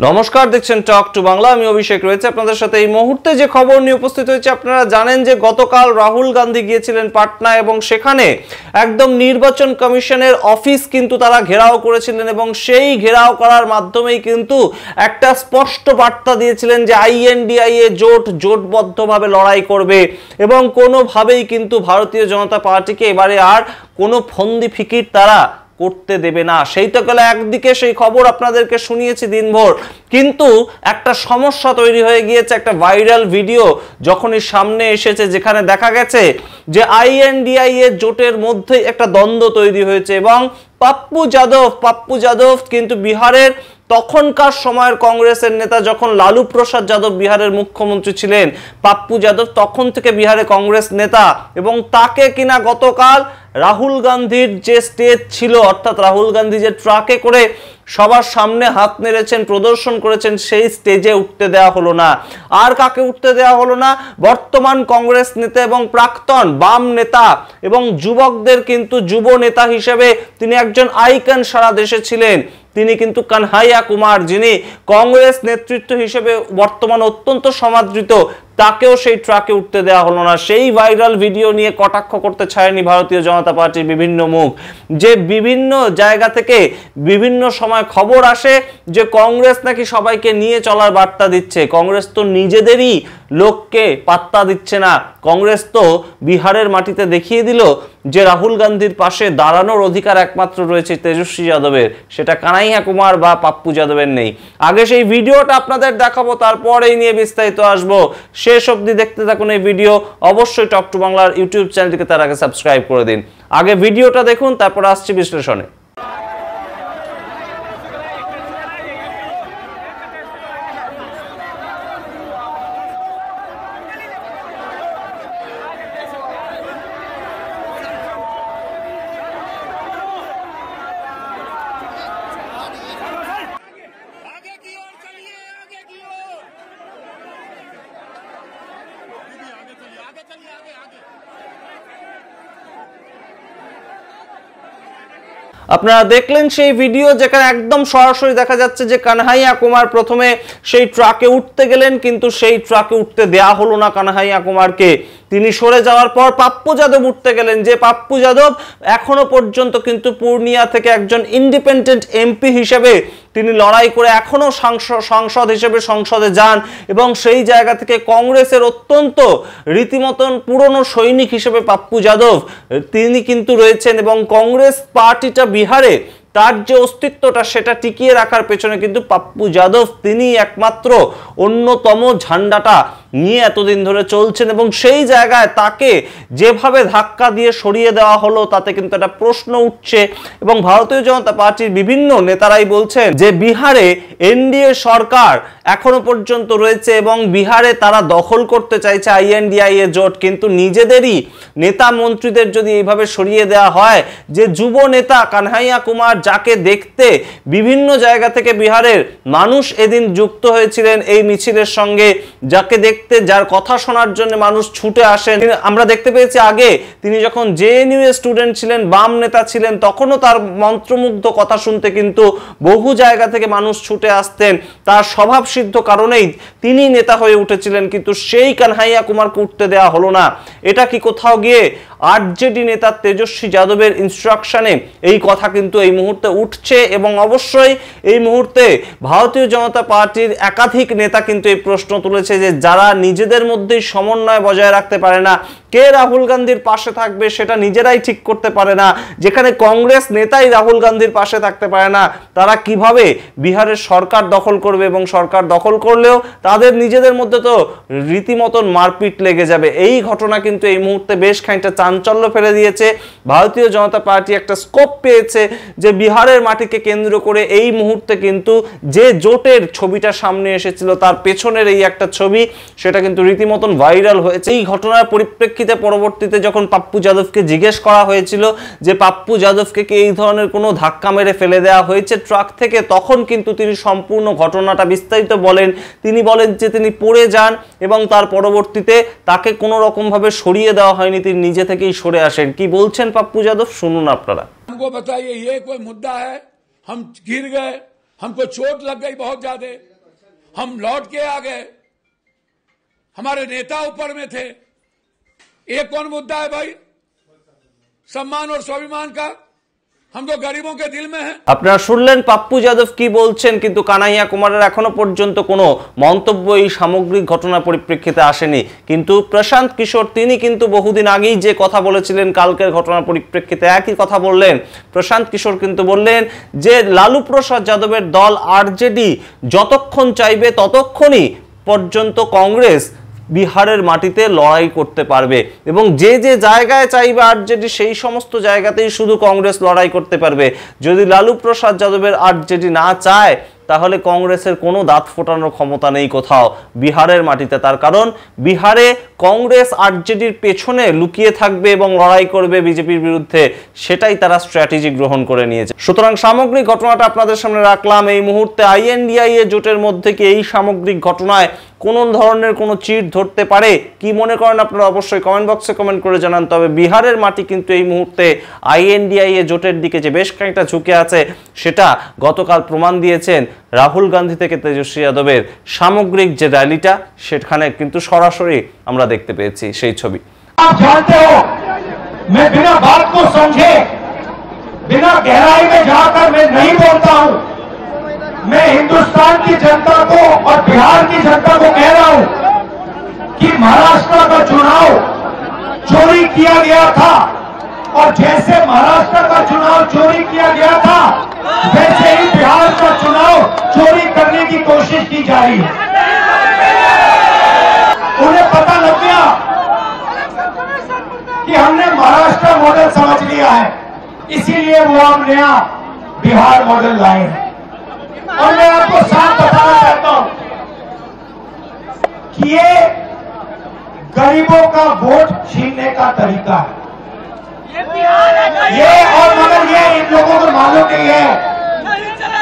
নমস্কার, দেখছেন talk to Bangla. আমি অভিষেক রয়েছে আপনাদের সাথে। এই মুহূর্তে যে খবর নিয়ে উপস্থিত হয়েছে, আপনারা জানেন যে গতকাল রাহুল গান্ধী গিয়েছিলেন পাটনা এবং সেখানে একদম নির্বাচন কমিশনের অফিস কিন্তু তারা ঘেরাও করেছিলেন এবং সেই ঘেরাও করার মাধ্যমেই কিন্তু একটা স্পষ্ট বার্তা দিয়েছিলেন যে INDIA জোটবদ্ধভাবে লড়াই করবে এবং কোনোভাবেই কিন্তু ভারতীয় জনতা পার্টিকে এবারে আর কোনো ফন্দি ফিকির তারা করতে দেবে না। সেইটা গেলে একদিকে সেই খবর আপনাদেরকে শুনিয়েছি দিনভর, কিন্তু একটা সমস্যা তৈরি হয়ে গিয়েছে। একটা ভাইরাল ভিডিও যখনই সামনে এসেছে যেখানে দেখা গেছে যে INDIA জোটের মধ্যে একটা দ্বন্দ্ব তৈরি হয়েছে এবং পাপ্পু যাদব কিন্তু বিহারের তখনকার সময়ের কংগ্রেসের নেতা, যখন লালু প্রসাদ যাদব বিহারের মুখ্যমন্ত্রী ছিলেন, পাপ্পু যাদব তখন থেকে বিহারে কংগ্রেস নেতা এবং তাকে কিনা গতকাল রাহুল গান্ধীর যে স্টেজ ছিল, অর্থাৎ রাহুল গান্ধী যে ট্রাকে করে সবার সামনে হাত নেড়েছেন, প্রদর্শন করেছেন, সেই স্টেজে উঠতে দেওয়া হলো না। আর কাকে উঠতে দেওয়া হলো না? বর্তমান কংগ্রেস নেতা এবং প্রাক্তন বাম নেতা এবং যুবকদের কিন্তু যুব নেতা হিসেবে তিনি একজন আইকন সারা দেশে ছিলেন। তিনি কিন্তু কানহাইয়া কুমার, যিনি কংগ্রেস নেতৃত্ব হিসেবে বর্তমান অত্যন্ত সমাদৃত, তাকেও সেই ট্রাকে উঠতে দেওয়া হলো না। সেই ভাইরাল ভিডিও নিয়ে কটাক্ষ করতে ছাড়েনি ভারতীয় জনতা পার্টির বিভিন্ন মুখ, যে বিভিন্ন জায়গা থেকে বিভিন্ন সময় খবর আসে যে কংগ্রেস নাকি সবাইকে নিয়ে চলার বার্তা দিচ্ছে। কংগ্রেস তো নিজেদেরই লোককে পাত্তা দিচ্ছে না। কংগ্রেস তো বিহারের মাটিতে দেখিয়ে দিল যে রাহুল গান্ধীর পাশে দাঁড়ানোর অধিকার একমাত্র রয়েছে তেজস্বী যাদবের, সেটা কানাইয়া কুমার বা পাপ্পু যাদবের নেই। আগে সেই ভিডিওটা আপনাদের দেখাবো, তারপর এই নিয়ে বিস্তারিত আসবো। শেষ অবধি দেখতে থাকুন এই ভিডিও। অবশ্যই টক টু বাংলার ইউটিউব চ্যানেলটিকে তার আগে সাবস্ক্রাইব করে দিন। আগে ভিডিওটা দেখুন, তারপর আসছি বিশ্লেষণে। আপনারা দেখলেন সেই ভিডিও, যেখানে একদম সরাসরি দেখা যাচ্ছে যে কানহাইয়া কুমার প্রথমে সেই ট্রাকে উঠতে গেলেন, কিন্তু সেই ট্রাকে উঠতে দেয়া হলো না কানহাইয়া কুমারকে। তিনি সরে যাওয়ার পর পাপ্পু যাদব উঠতে গেলেন, যে পাপ্পু যাদব এখনো পর্যন্ত কিন্তু পূর্ণিয়া থেকে একজন ইন্ডিপেন্ডেন্ট MP হিসেবে তিনি লড়াই করে এখনো সাংসদ হিসেবে সংসদে যান এবং সেই জায়গা থেকে কংগ্রেসের অত্যন্ত রীতিমতন পুরনো সৈনিক হিসেবে পাপ্পু যাদব তিনি কিন্তু রয়েছেন এবং কংগ্রেস পার্টিটা বিহারে তার যে অস্তিত্বটা সেটা টিকিয়ে রাখার পেছনে কিন্তু পাপ্পু যাদব তিনি একমাত্র অন্যতম ঝান্ডাটা নিয়ে এতদিন ধরে চলছেন এবং সেই জায়গায় তাকে যেভাবে ধাক্কা দিয়ে সরিয়ে দেওয়া হলো তাতে কিন্তু একটা প্রশ্ন উঠছে এবং ভারতীয় জনতা পার্টির বিভিন্ন নেতারাই বলছেন যে বিহারে NDA সরকার এখনো পর্যন্ত রয়েছে এবং বিহারে তারা দখল করতে চাইছে INDIA জোট, কিন্তু নিজেদেরই নেতা মন্ত্রীদের যদি এইভাবে সরিয়ে দেওয়া হয়, যে যুব নেতা কানহাইয়া কুমার, যাকে দেখতে বিভিন্ন জায়গা থেকে বিহারের মানুষ এদিন যুক্ত হয়েছিলেন এই মিছিলের সঙ্গে, যাকে দেখতে, যার কথা শোনার জন্য মানুষ ছুটে আসেন। আমরা দেখতে পেয়েছি আগে তিনি যখন JNU স্টুডেন্ট ছিলেন, বাম নেতা ছিলেন, তখনও তার মন্ত্রমুগ্ধ কথা শুনতে কিন্তু বহু জায়গা থেকে মানুষ ছুটে আসতেন। তার স্বভাব সিদ্ধ কারণেই তিনি নেতা হয়ে উঠেছিলেন, কিন্তু সেই কানহাইয়া কুমারকে উঠতে দেওয়া হলো না। এটা কি কোথাও গিয়ে RJD নেতা তেজস্বী যাদবের ইনস্ট্রাকশনে এই কথা কিন্তু এই মুহূর্তে উঠছে এবং অবশ্যই এই মুহূর্তে ভারতীয় জনতা পার্টির একাধিক নেতা কিন্তু এই প্রশ্ন তুলেছে যে যারা নিজেদের মধ্যেই সমন্বয় বজায় রাখতে পারে না, কে রাহুল গান্ধীর পাশে থাকবে সেটা নিজেরাই ঠিক করতে পারে না, যেখানে কংগ্রেস নেতাই রাহুল গান্ধীর পাশে থাকতে পারে না, তারা কিভাবে বিহারের সরকার দখল করবে এবং সরকার দখল করলেও তাদের নিজেদের মধ্যে তো রীতিমতন মারপিট লেগে যাবে। এই ঘটনা কিন্তু এই মুহূর্তে বেশ খানিকটা চাঞ্চল্য ফেলে দিয়েছে। ভারতীয় জনতা পার্টি একটা স্কোপ পেয়েছে যে বিহারের মাটিকে কেন্দ্র করে এই মুহূর্তে কিন্তু যে জোটের ছবিটা সামনে এসেছিল তার পেছনের এই একটা ছবি, সেটা কিন্তু রীতিমতন ভাইরাল হয়েছে। এই ঘটনার পরিপ্রেক্ষিতে পরবর্তীতে যখন পাপ্পু যাদবকে জিজ্ঞেস করা হয়েছিল যে পাপ্পু যাদবকে কি এই ধরনের কোনো ধাক্কা মেরে ফেলে দেওয়া হয়েছে ট্রাক থেকে, তখন কিন্তু তিনি সম্পূর্ণ ঘটনাটা বিস্তারিত বলেন। তিনি বলেন যে তিনি পড়ে যান এবং তার পরবর্তীতে তাকে কোনো রকম ভাবে সরিয়ে দেওয়া হয়নি, তিনি নিজে থেকেই সরে আসেন। কি বলছেন পাপ্পু যাদব, শুনুন আপনারা। हमको बताइए ये कोई मुद्दा है? हम गिर गए, हमको चोट लग गई बहुत ज्यादा, हम लौट के आ गए, हमारे नेता ऊपर में थे। एक कौन मुद्दा है भाई? सम्मान और स्वाभिमान का। हम तो गरीबों के दिल में हैं। আপনারা শুনলেন পাপ্পু যাদব কি বলছেন, কিন্তু কানাইয়া কুমারের এখনো পর্যন্ত কোনো মন্তব্য এই সামগ্রিক ঘটনার পরিপ্রেক্ষিতে আসেনি। কিন্তু প্রশান্ত কিশোর তিনি কিন্তু বহুদিন আগেই যে কথা বলেছিলেন কালকের ঘটনার পরিপ্রেক্ষিতে একই কথা বললেন। প্রশান্ত কিশোর কিন্তু বললেন যে লালু প্রসাদ যাদবের দল আরজেডি যতক্ষণ চাইবে ততক্ষণই পর্যন্ত কংগ্রেস বিহারের মাটিতে লড়াই করতে পারবে, এবং যে যে জায়গায় চাইবে আরজেডি সেই সমস্ত জায়গাতেই শুধু কংগ্রেস লড়াই করতে পারবে। যদি লালু প্রসাদ যাদবের আরজেডি না চায় তাহলে কংগ্রেসের কোনো দাঁত ফোটানোর ক্ষমতা নেই কোথাও বিহারের মাটিতে। তার কারণ বিহারে কংগ্রেস আরজেডির পেছনে লুকিয়ে থাকবে এবং লড়াই করবে বিজেপির বিরুদ্ধে, সেটাই তারা স্ট্র্যাটেজি গ্রহণ করে নিয়েছে। সুতরাং সামগ্রিক ঘটনাটা আপনাদের সামনে রাখলাম। এই মুহূর্তে আইএনডিআইএ জোটের মধ্যে কি এই সামগ্রিক ঘটনায় কোন ধরনের কোনো চিট ধরতে পারে? কি মনে করেন আপনারা অবশ্যই কমেন্ট বক্সে কমেন্ট করে জানান। তবে বিহারের মাটি কিন্তু এই মুহূর্তে আইএনডিআইএ জোটের দিকে যে বেশ খানিকটা ঝুঁকে আছে সেটা গতকাল প্রমাণ দিয়েছেন রাহুল গান্ধী থেকে তেজস্বী যাদবের সামগ্রিক যে র্যালিটা, সেখানে কিন্তু সরাসরি আমরা দেখতে পেয়েছি সেই ছবি। आप जानते हो, मैं बिना बात को समझे, बिना गहराई में जाकर मैं नहीं बोलता हूं। मैं हिंदुस्तान की जनता को और बिहार की जनता को कह रहा हूं कि महाराष्ट्र का चुनाव चोरी किया गया था, और जैसे महाराष्ट्र का चुनाव चोरी किया गया था वैसे ही बिहार का चुनाव चोरी करने की कोशिश की जा रही है। उन्हें पता लग गया कि हमने महाराष्ट्र मॉडल समझ लिया है, इसीलिए वो हम नया बिहार मॉडल लाए हैं। और मैं आपको साफ बताना चाहता हूं कि ये गरीबों का वोट छीनने का तरीका है ये, और मगर ये इन लोगों को मालूम नहीं है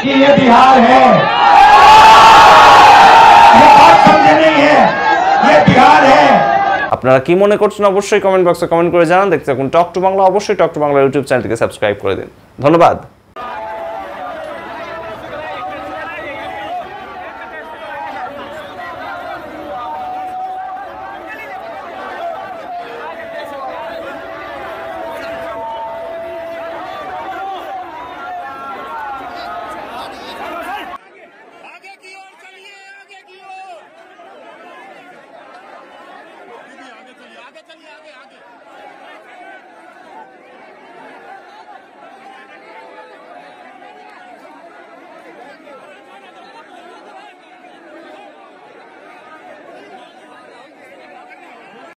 कि ये बिहार है। ये बात समझे नहीं है, ये बिहार है। আপনারা কি মনে করছেন অবশ্যই কমেন্ট বক্সে কমেন্ট করে জানান। দেখতে থাকুন টক টু বাংলা। অবশ্যই টক টু বাংলা ইউটিউব চ্যানেলটিকে সাবস্ক্রাইব করে দিন। ধন্যবাদ।